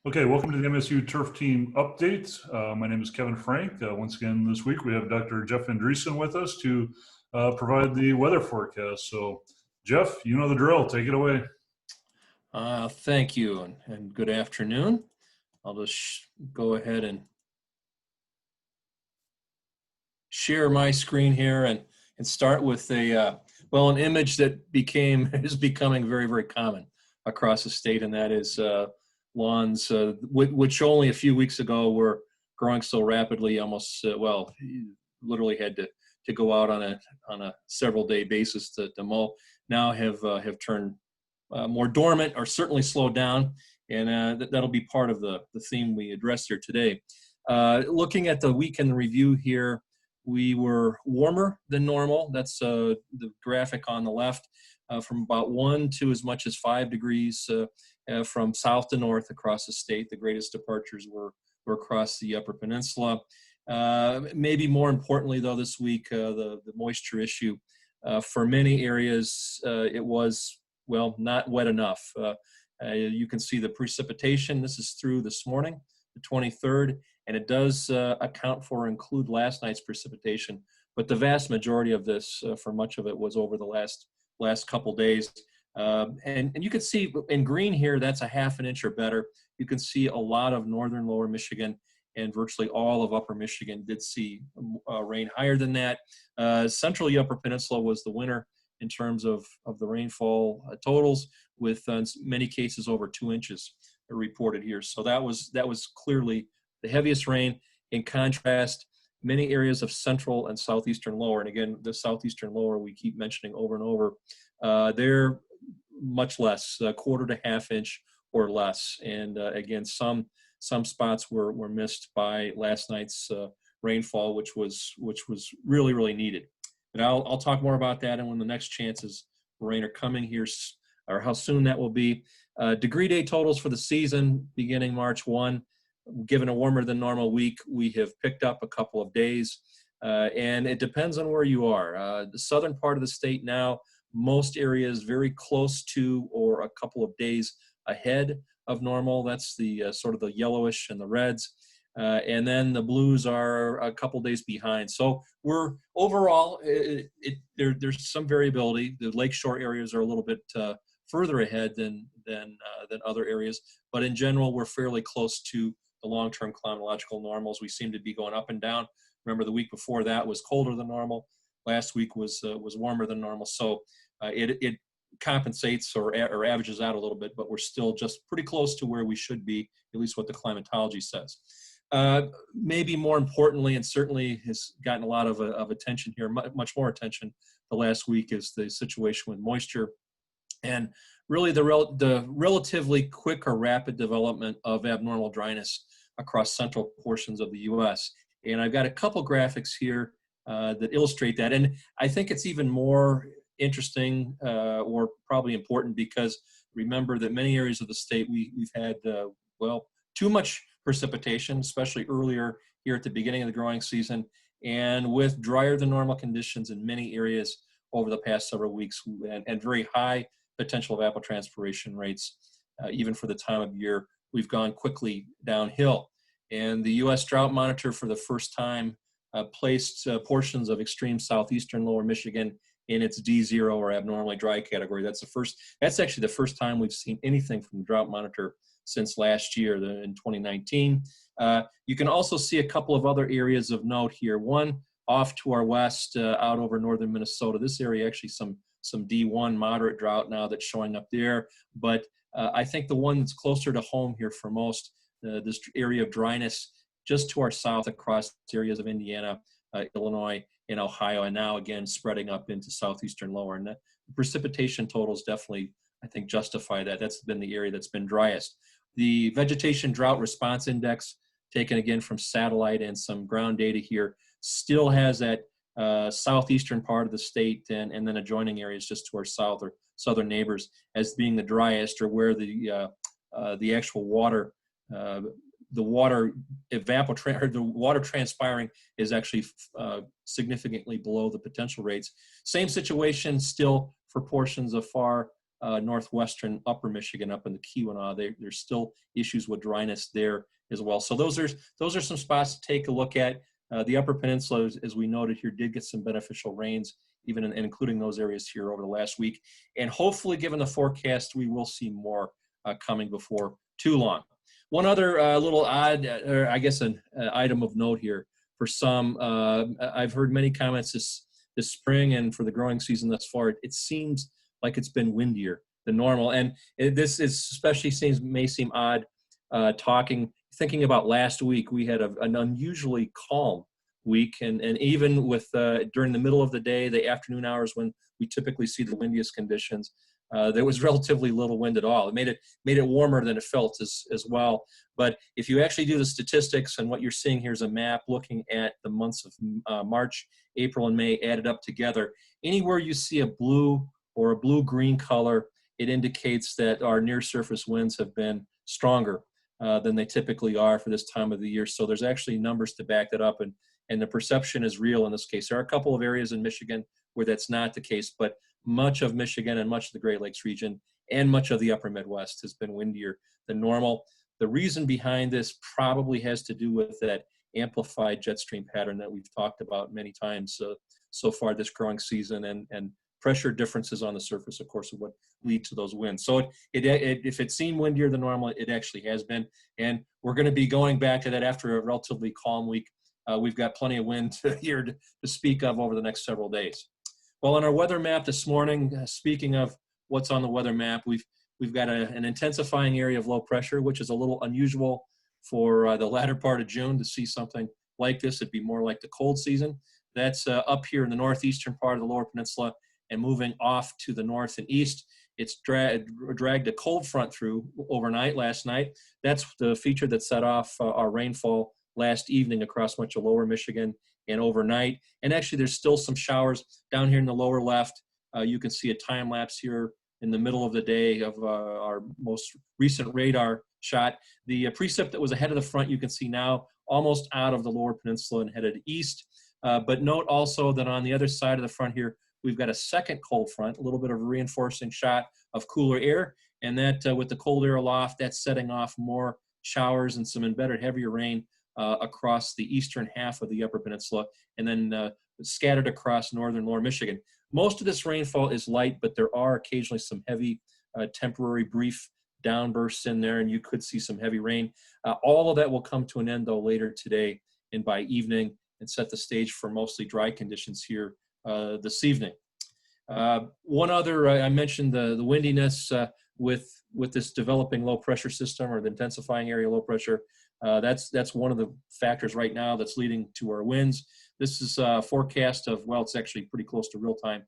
Okay, welcome to the MSU Turf Team Update. My name is Kevin Frank. Once again, this week we have Dr. Jeff Andresen with us to provide the weather forecast. So, Jeff, you know the drill. Take it away. Thank you, and good afternoon. I'll just go ahead and share my screen here and start with an image that is becoming very, very common across the state, and that is lawns, which only a few weeks ago were growing so rapidly, almost you literally had to go out on a several day basis to mow. Now have turned more dormant, or certainly slowed down, and that'll be part of the theme we address here today. Looking at the weekend review here, we were warmer than normal. That's the graphic on the left, from about 1 to as much as 5 degrees from south to north across the state. The greatest departures were across the Upper Peninsula. Maybe more importantly, though, this week, the moisture issue. For many areas, it was, not wet enough. You can see the precipitation. This is through this morning, the 23rd, and it does account for, include last night's precipitation. But the vast majority of this, for much of it, was over the last couple days. And you can see in green here, that's a half an inch or better. You can see a lot of northern lower Michigan and virtually all of upper Michigan did see rain higher than that. Central Upper Peninsula was the winner in terms of the rainfall totals, with many cases over 2 inches reported here. So that was clearly the heaviest rain. In contrast, many areas of central and southeastern lower, and again, the southeastern lower we keep mentioning over and over, they're much less, a quarter to half inch or less. And again, some spots were missed by last night's rainfall, which was really, really needed. And I'll talk more about that and when the next chances for rain are coming here, or how soon that will be. Degree day totals for the season beginning March 1. Given a warmer than normal week, we have picked up a couple of days, and it depends on where you are. The southern part of the state now, most areas very close to or a couple of days ahead of normal. That's the sort of the yellowish and the reds. And then the blues are a couple days behind. So we're overall, there's some variability. The lakeshore areas are a little bit further ahead than other areas, but in general, we're fairly close to the long-term climatological normals. We seem to be going up and down. Remember, the week before that was colder than normal. Last week was warmer than normal. So it compensates or averages out a little bit, but we're still just pretty close to where we should be, at least what the climatology says. Maybe more importantly, and certainly has gotten a lot of attention here, much more attention the last week, is the situation with moisture, and really the relatively quick or rapid development of abnormal dryness across central portions of the U.S. And I've got a couple graphics here that illustrate that. And I think it's even more interesting or probably important because remember that many areas of the state we've had, too much precipitation, especially earlier here at the beginning of the growing season, and with drier than normal conditions in many areas over the past several weeks, and very high potential evapotranspiration rates, even for the time of year, we've gone quickly downhill. And the U.S. Drought Monitor, for the first time, placed portions of extreme southeastern lower Michigan in its D0 or abnormally dry category. That's actually the first time we've seen anything from the Drought Monitor since last year, in 2019. You can also see a couple of other areas of note here. One off to our west, out over northern Minnesota. This area actually some D1 moderate drought now that's showing up there. But I think the one that's closer to home here for most, this area of dryness just to our south across areas of Indiana, Illinois, and Ohio, and now again spreading up into southeastern lower. And the precipitation totals definitely, I think, justify that. That's been the area that's been driest. The Vegetation Drought Response Index, taken again from satellite and some ground data here, still has that southeastern part of the state and then adjoining areas just to our south or southern neighbors as being the driest, or where the actual water, the water transpiring is actually significantly below the potential rates. Same situation still for portions of far northwestern upper Michigan up in the Keweenaw. There's still issues with dryness there as well. So those are some spots to take a look at. The Upper Peninsula, as we noted here, did get some beneficial rains, even including those areas here over the last week. And hopefully, given the forecast, we will see more coming before too long. One other little odd, or I guess an item of note here for some, I've heard many comments this spring and for the growing season thus far, it seems like it's been windier than normal. And this is especially may seem odd thinking about last week. We had an unusually calm week, and even with during the middle of the day, the afternoon hours when we typically see the windiest conditions, there was relatively little wind at all. It made it warmer than it felt as well. But if you actually do the statistics, and what you're seeing here is a map looking at the months of March, April, and May added up together, anywhere you see a blue or a blue-green color, it indicates that our near-surface winds have been stronger than they typically are for this time of the year. So there's actually numbers to back that up, and the perception is real in this case. There are a couple of areas in Michigan where that's not the case, but much of Michigan and much of the Great Lakes region and much of the upper Midwest has been windier than normal. The reason behind this probably has to do with that amplified jet stream pattern that we've talked about many times so far this growing season, and pressure differences on the surface, of course, are what lead to those winds. So if it seemed windier than normal, it actually has been. And we're going to be going back to that after a relatively calm week. We've got plenty of wind here to speak of over the next several days. Well, on our weather map this morning, speaking of what's on the weather map, we've got an intensifying area of low pressure, which is a little unusual for the latter part of June to see something like this. It'd be more like the cold season. That's up here in the northeastern part of the lower peninsula and moving off to the north and east. It's dragged a cold front through overnight last night. That's the feature that set off our rainfall last evening across much of lower Michigan and overnight. And actually, there's still some showers down here in the lower left. You can see a time lapse here in the middle of the day of our most recent radar shot. The precip that was ahead of the front, you can see now almost out of the lower peninsula and headed east. But note also that on the other side of the front here, we've got a second cold front, a little bit of a reinforcing shot of cooler air. And that with the cold air aloft, that's setting off more showers and some embedded heavier rain across the eastern half of the upper peninsula, and then scattered across northern lower Michigan. Most of this rainfall is light, but there are occasionally some heavy temporary brief downbursts in there, and you could see some heavy rain. All of that will come to an end, though, later today and by evening, and set the stage for mostly dry conditions here this evening. One other, I mentioned the windiness with this developing low pressure system, or the intensifying area low pressure. That's one of the factors right now that's leading to our winds. This is a forecast of, well, it's actually pretty close to real time,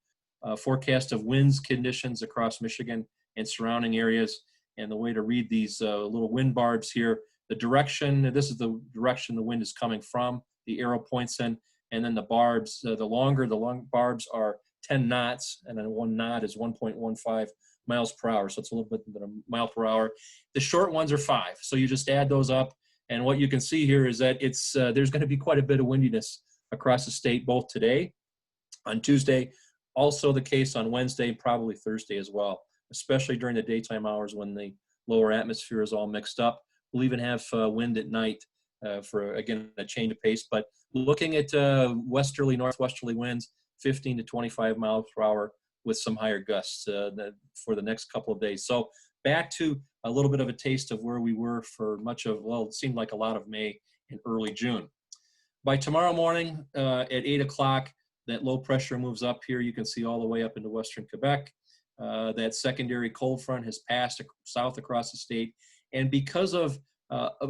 forecast of winds conditions across Michigan and surrounding areas. And the way to read these little wind barbs here, the direction, this is the direction the wind is coming from, the arrow points in, and then the barbs, the long barbs are 10 knots, and then 1 knot is 1.15 miles per hour. So it's a little bit than a mile per hour. The short ones are 5. So you just add those up. And what you can see here is that it's there's going to be quite a bit of windiness across the state, both today, on Tuesday, also the case on Wednesday, and probably Thursday as well, especially during the daytime hours when the lower atmosphere is all mixed up. We'll even have wind at night for, again, a change of pace. But looking at westerly, northwesterly winds, 15 to 25 miles per hour with some higher gusts for the next couple of days. So back to a little bit of a taste of where we were for much of, well, it seemed like a lot of May and early June. By tomorrow morning at 8 o'clock, that low pressure moves up here. You can see all the way up into western Quebec. That secondary cold front has passed south across the state. And because of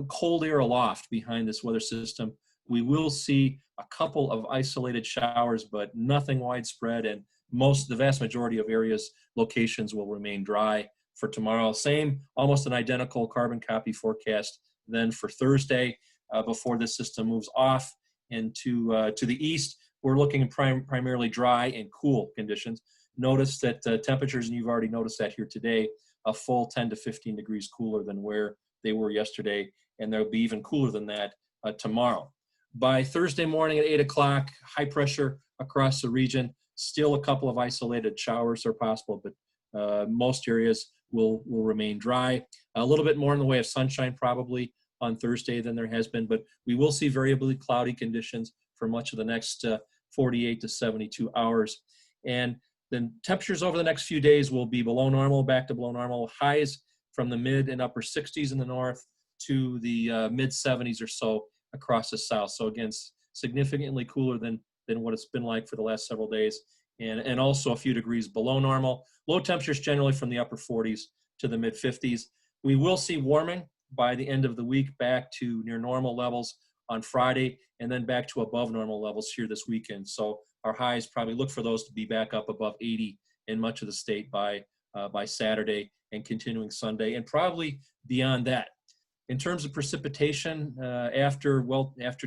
cold air aloft behind this weather system, we will see a couple of isolated showers, but nothing widespread. And the vast majority of areas, locations will remain dry for tomorrow. Same, almost an identical carbon copy forecast then for Thursday before this system moves off and to the east. We're looking at primarily dry and cool conditions. Notice that temperatures, and you've already noticed that here today, a full 10 to 15 degrees cooler than where they were yesterday, and they'll be even cooler than that tomorrow. By Thursday morning at 8 o'clock, high pressure across the region. Still a couple of isolated showers are possible, but Most areas will remain dry. A little bit more in the way of sunshine probably on Thursday than there has been, but we will see variably cloudy conditions for much of the next 48 to 72 hours. And then temperatures over the next few days will be below normal, back to below normal. Highs from the mid and upper 60s in the north to the mid 70s or so across the south. So again, significantly cooler than what it's been like for the last several days, and also a few degrees below normal. Low temperatures generally from the upper 40s to the mid 50s. We will see warming by the end of the week, back to near normal levels on Friday, and then back to above normal levels here this weekend. So our highs, probably look for those to be back up above 80 in much of the state by Saturday and continuing Sunday, and probably beyond that. In terms of precipitation, after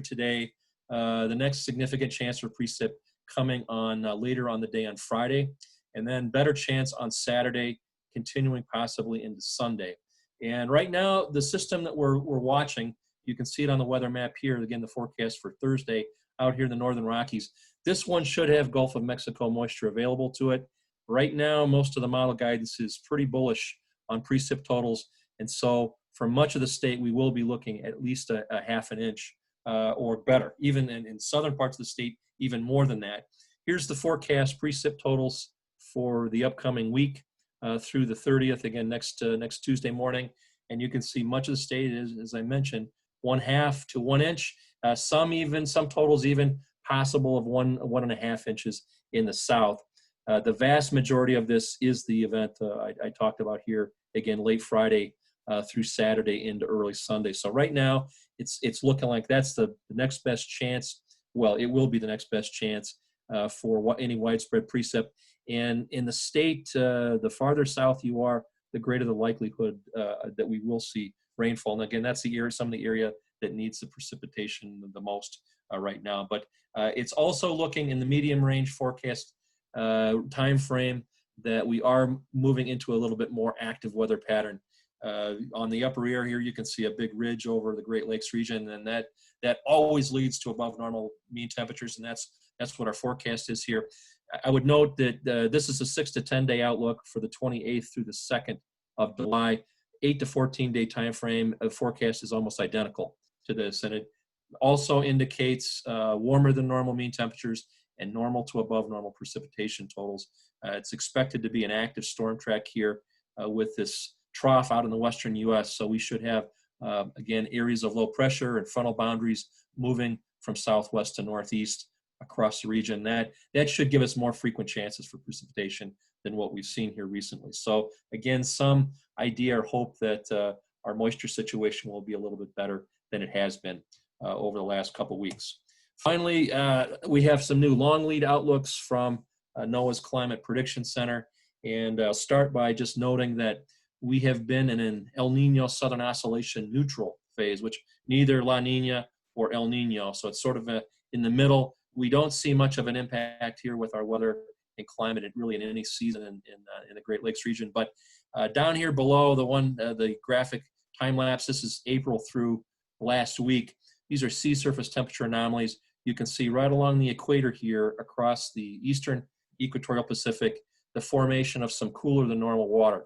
today, the next significant chance for precip coming on later on the day on Friday, and then better chance on Saturday, continuing possibly into Sunday. And right now, the system that we're watching, you can see it on the weather map here. Again, the forecast for Thursday out here in the Northern Rockies. This one should have Gulf of Mexico moisture available to it. Right now, most of the model guidance is pretty bullish on precip totals. And so for much of the state, we will be looking at least a half an inch or better. Even in southern parts of the state, even more than that. Here's the forecast precip totals for the upcoming week through the 30th, again, next Tuesday morning. And you can see much of the state is, as I mentioned, 1/2 to 1 inch. Some totals even possible of 1.5 inches in the south. The vast majority of this is the event I talked about here, again, late Friday through Saturday into early Sunday. So right now, it's looking like that's the next best chance. Well, it will be the next best chance for any widespread precip. And in the state, the farther south you are, the greater the likelihood that we will see rainfall. And again, that's some of the area that needs the precipitation the most right now. But it's also looking in the medium range forecast time frame that we are moving into a little bit more active weather pattern. On the upper air here, you can see a big ridge over the Great Lakes region, and that always leads to above normal mean temperatures, and that's what our forecast is here. I would note that this is a 6 to 10 day outlook for the 28th through the 2nd of July. 8 to 14 day time frame. The forecast is almost identical to this, and it also indicates warmer than normal mean temperatures and normal to above normal precipitation totals. It's expected to be an active storm track here with this trough out in the western U.S. So we should have, again, areas of low pressure and frontal boundaries moving from southwest to northeast across the region. That should give us more frequent chances for precipitation than what we've seen here recently. So again, some idea or hope that our moisture situation will be a little bit better than it has been over the last couple weeks. Finally, we have some new long lead outlooks from NOAA's Climate Prediction Center. And I'll start by just noting that we have been in an El Nino Southern Oscillation neutral phase, which neither La Nina or El Nino. So it's sort of in the middle. We don't see much of an impact here with our weather and climate really in any season in the Great Lakes region. But down here below the graphic time lapse, this is April through last week. These are sea surface temperature anomalies. You can see right along the equator here across the eastern equatorial Pacific, the formation of some cooler than normal water.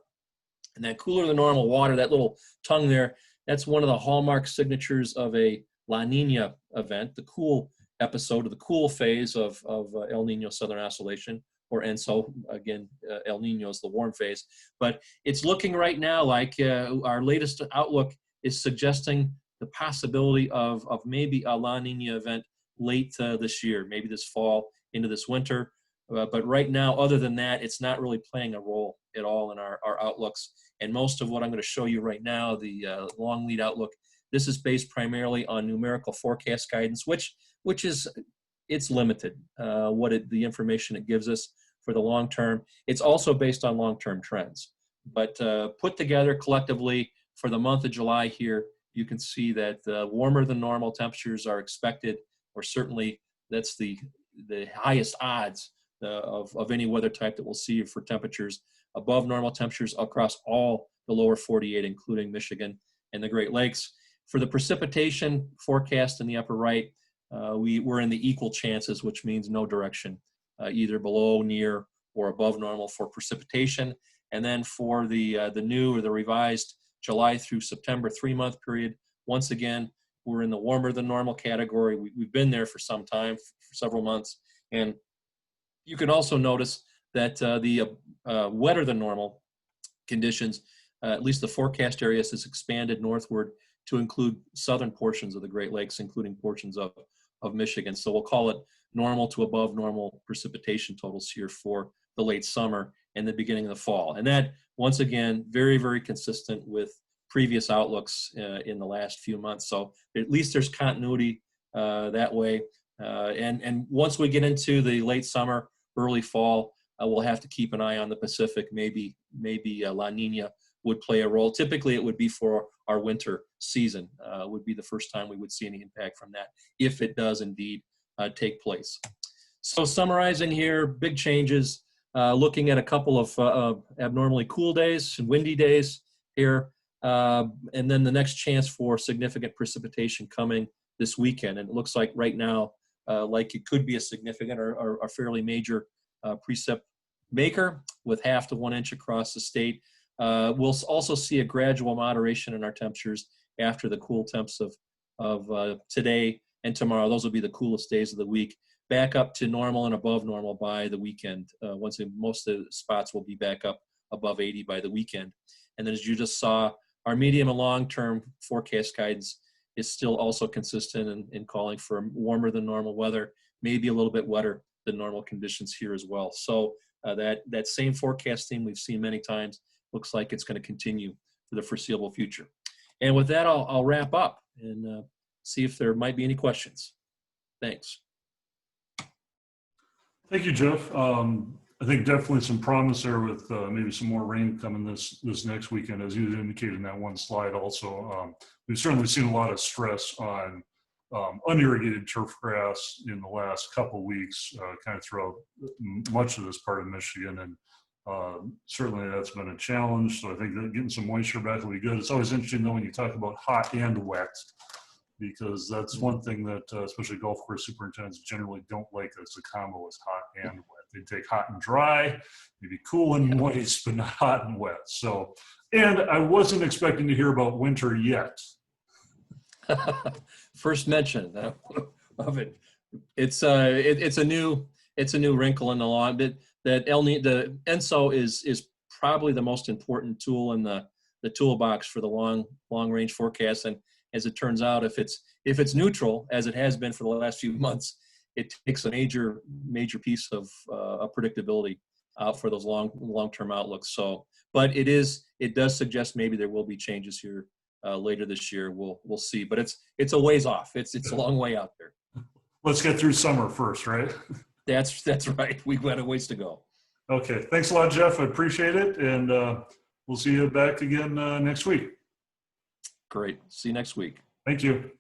And that cooler than normal water, that little tongue there, that's one of the hallmark signatures of a La Nina event, the cool episode of the cool phase of El Nino Southern Oscillation, or ENSO. Again, El Nino is the warm phase. But it's looking right now like our latest outlook is suggesting the possibility of maybe a La Nina event late this year, maybe this fall into this winter. But right now, other than that, it's not really playing a role at all in our outlooks. And most of what I'm going to show you right now, the long lead outlook, this is based primarily on numerical forecast guidance, which is, it's limited, the information it gives us for the long term. It's also based on long-term trends. But put together collectively for the month of July here, you can see that warmer than normal temperatures are expected, or certainly that's the highest odds of any weather type that we'll see for temperatures above normal temperatures across all the lower 48, including Michigan and the Great Lakes. For the precipitation forecast in the upper right, we're in the equal chances, which means no direction, either below, near, or above normal for precipitation. And then for the new or the revised July through September 3-month period, once again, we're in the warmer than normal category. We've been there for some time, for several months. And you can also notice that the wetter than normal conditions, at least the forecast areas, has expanded northward to include southern portions of the Great Lakes, including portions of Michigan. So we'll call it normal to above normal precipitation totals here for the late summer and the beginning of the fall. And that, once again, very, very consistent with previous outlooks in the last few months. So at least there's continuity that way. And once we get into the late summer, early fall, we'll have to keep an eye on the Pacific. Maybe La Nina would play a role. Typically, it would be for our winter season. Would be the first time we would see any impact from that, if it does indeed take place. So summarizing here, big changes. Looking at a couple of abnormally cool days and windy days here, and then the next chance for significant precipitation coming this weekend. And it looks like right now, like it could be a significant or a fairly major precip maker with 1/2 to 1 inch across the state. We'll also see a gradual moderation in our temperatures after the cool temps of today and tomorrow. Those will be the coolest days of the week. Back up to normal and above normal by the weekend. Once most of the spots will be back up above 80 by the weekend. And then, as you just saw, our medium and long-term forecast guidance is still also consistent in calling for warmer than normal weather, maybe a little bit wetter than normal conditions here as well. So that same forecast theme we've seen many times looks like it's going to continue for the foreseeable future. And with that, I'll wrap up and see if there might be any questions. Thanks. Thank you, Jeff. I think definitely some promise there with maybe some more rain coming this next weekend, as you indicated in that one slide. Also, we've certainly seen a lot of stress on unirrigated turf grass in the last couple of weeks, kind of throughout much of this part of Michigan, and certainly that's been a challenge. So I think that getting some moisture back will be good. It's always interesting though when you talk about hot and wet, because that's one thing that especially golf course superintendents generally don't like. That's the combo is hot and wet. They take hot and dry, maybe cool and moist, but not hot and wet. So, and I wasn't expecting to hear about winter yet. First mention of it. It's a new wrinkle in the law. That the ENSO is probably the most important tool in the toolbox for the long range forecast. And as it turns out, if it's neutral, as it has been for the last few months, it takes a major piece of predictability out for those long-term outlooks. So, but it does suggest maybe there will be changes here later this year. We'll see, but it's a ways off. It's a long way out there. Let's get through summer first, right? That's right. We've got a ways to go. Okay, thanks a lot, Jeff. I appreciate it, and we'll see you back again next week. Great. See you next week. Thank you.